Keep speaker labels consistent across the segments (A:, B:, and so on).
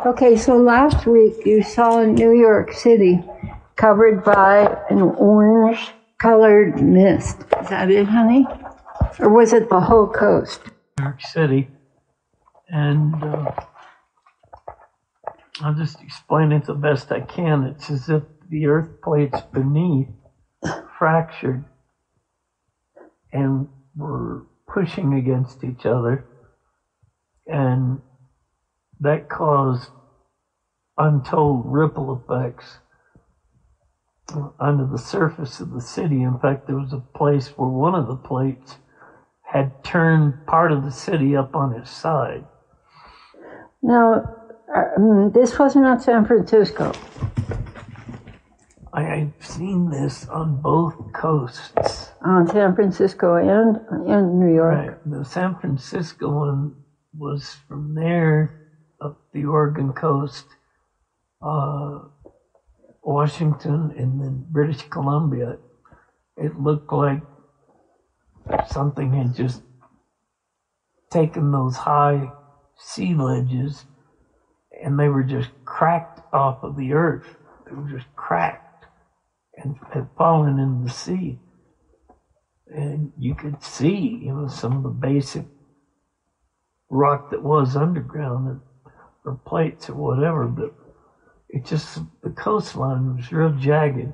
A: Okay, so last week you saw New York City covered by an orange-colored mist. Is that it, honey? Or was it the whole coast?
B: New York City. And I'll just explain it the best I can. It's as if the earth plates beneath fractured and were pushing against each other. And that caused untold ripple effects under the surface of the city. In fact, there was a place where one of the plates had turned part of the city up on its side.
A: Now, this was not San Francisco.
B: I've seen this on both coasts.
A: On San Francisco and New York.
B: Right. The San Francisco one was from there up the Oregon coast, Washington, and then British Columbia. It looked like something had just taken those high sea ledges and they were just cracked off of the earth. They were just cracked and had fallen into the sea. And you could see, some of the basic rock that was underground or plates or whatever, but it just, the coastline was real jagged.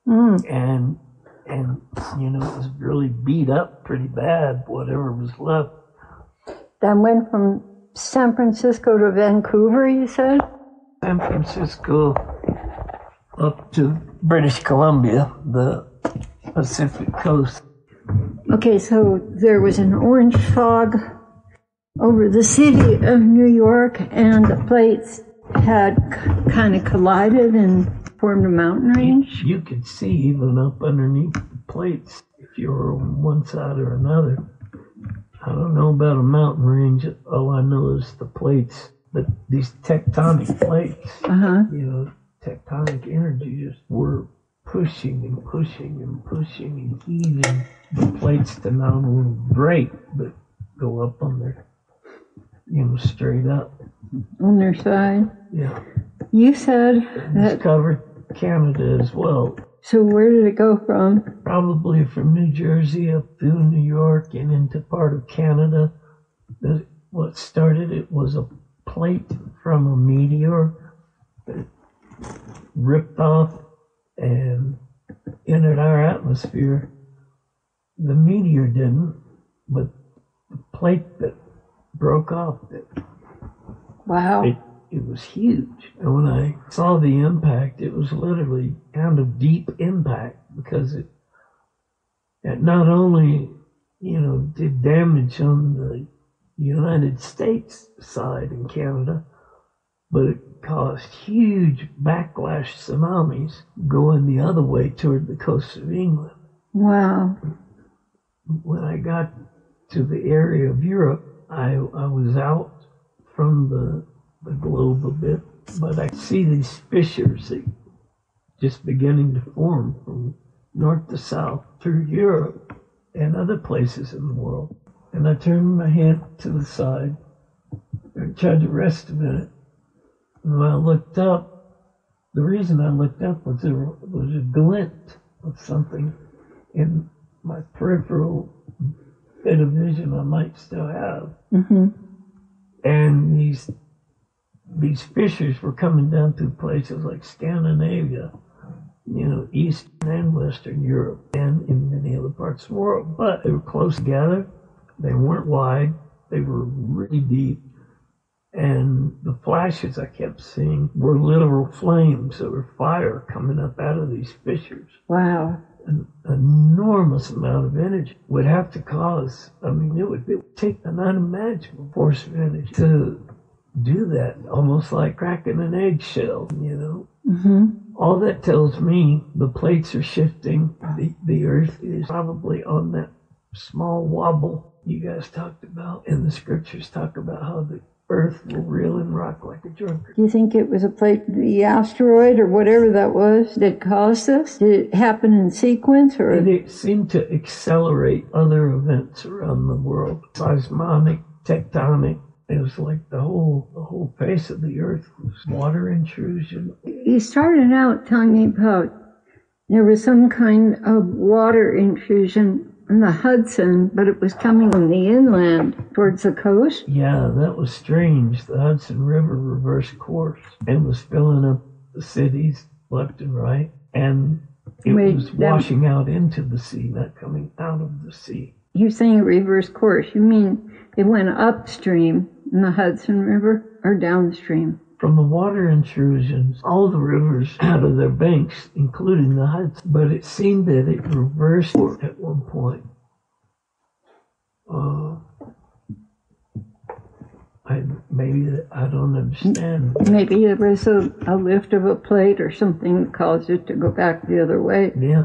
B: And it was really beat up pretty bad, whatever was left.
A: That went from San Francisco to Vancouver, you said?
B: San Francisco up to British Columbia, the Pacific coast.
A: Okay, so there was an orange fog over the city of New York, and the plates had kind of collided and formed a mountain range.
B: You could see even up underneath the plates if you were on one side or another. I don't know about a mountain range. All I know is the plates, but these tectonic plates, tectonic energy just were pushing and pushing and pushing and heaving the plates to not only break, but go up on their, straight up.
A: On their side?
B: Yeah.
A: You said that
B: it's covered Canada as well.
A: So where did it go from?
B: Probably from New Jersey up through New York and into part of Canada. What started it was a plate from a meteor that ripped off and entered our atmosphere. The meteor didn't, but the plate that broke off it.
A: Wow.
B: It was huge. And when I saw the impact, it was literally kind of deep impact because it not only, did damage on the United States side in Canada, but it caused huge backlash tsunamis going the other way toward the coast of England.
A: Wow.
B: When I got to the area of Europe, I was out from the globe a bit, but I see these fissures that just beginning to form from north to south through Europe and other places in the world. And I turned my head to the side and tried to rest a minute. And when I looked up, the reason I looked up was there was a glint of something in my peripheral bit of vision I might still have.
A: Mm-hmm.
B: And these fissures were coming down through places like Scandinavia, Eastern and Western Europe, and in many other parts of the world. But they were close together. They weren't wide. They were really deep. And the flashes I kept seeing were literal flames. There were fire coming up out of these fissures.
A: Wow.
B: An enormous amount of energy would have to cause, it would take an unimaginable force of energy to do that, almost like cracking an eggshell,
A: Mm-hmm.
B: All that tells me the plates are shifting. The earth is probably on that small wobble you guys talked about, and the scriptures talk about how the earth will reel and rock like a drunkard.
A: Do you think it was a plate, the asteroid or whatever that was that caused this? Did it happen in sequence, or?
B: It seemed to accelerate other events around the world, seismonic, tectonic, It was like the whole face of the earth was water intrusion.
A: You started out telling me about there was some kind of water intrusion in the Hudson, but it was coming from the inland towards the coast.
B: Yeah, that was strange. The Hudson River reversed course and was filling up the cities left and right, and it was washing out into the sea, not coming out of the sea.
A: You're saying reverse course. You mean it went upstream in the Hudson River or downstream?
B: From the water intrusions, all the rivers out of their banks, including the Hudson, but it seemed that it reversed at one point. I don't understand.
A: Maybe there was a lift of a plate or something that caused it to go back the other way.
B: Yeah.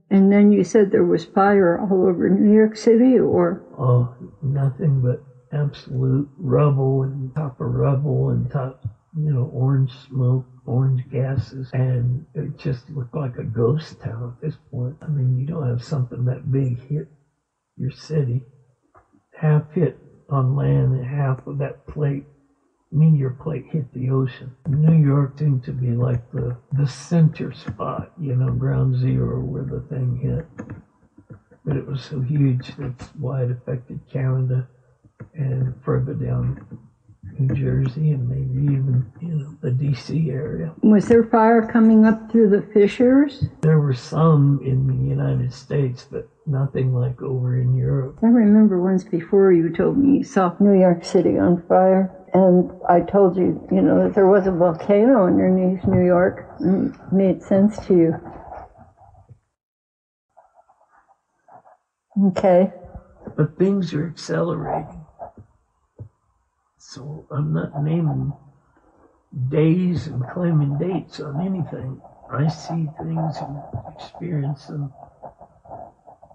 A: And then you said there was fire all over New York City, or?
B: Oh, nothing but absolute rubble and top of rubble and top, orange smoke, orange gases. And it just looked like a ghost town at this point. I mean, you don't have something that big hit your city. Half hit on land and half of that meteor plate hit the ocean. New York seemed to be like the center spot, ground zero where the thing hit. But it was so huge, that's why it affected Canada and further down New Jersey and maybe even, the DC area.
A: Was there fire coming up through the fissures?
B: There were some in the United States, but nothing like over in Europe.
A: I remember once before you told me you saw New York City on fire. And I told you, that there was a volcano underneath New York. And it made sense to you. Okay.
B: But things are accelerating. So I'm not naming days and claiming dates on anything. I see things and experience them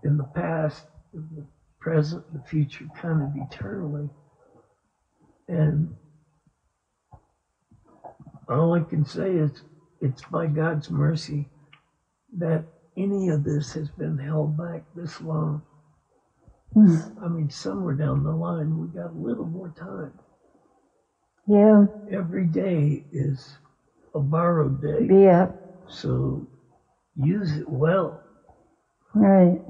B: in the past, in the present, the future, kind of eternally. And all I can say is it's by God's mercy that any of this has been held back this long. I mean, somewhere down the line, we got a little more time.
A: Yeah.
B: Every day is a borrowed day.
A: Yeah.
B: So use it well.
A: Right.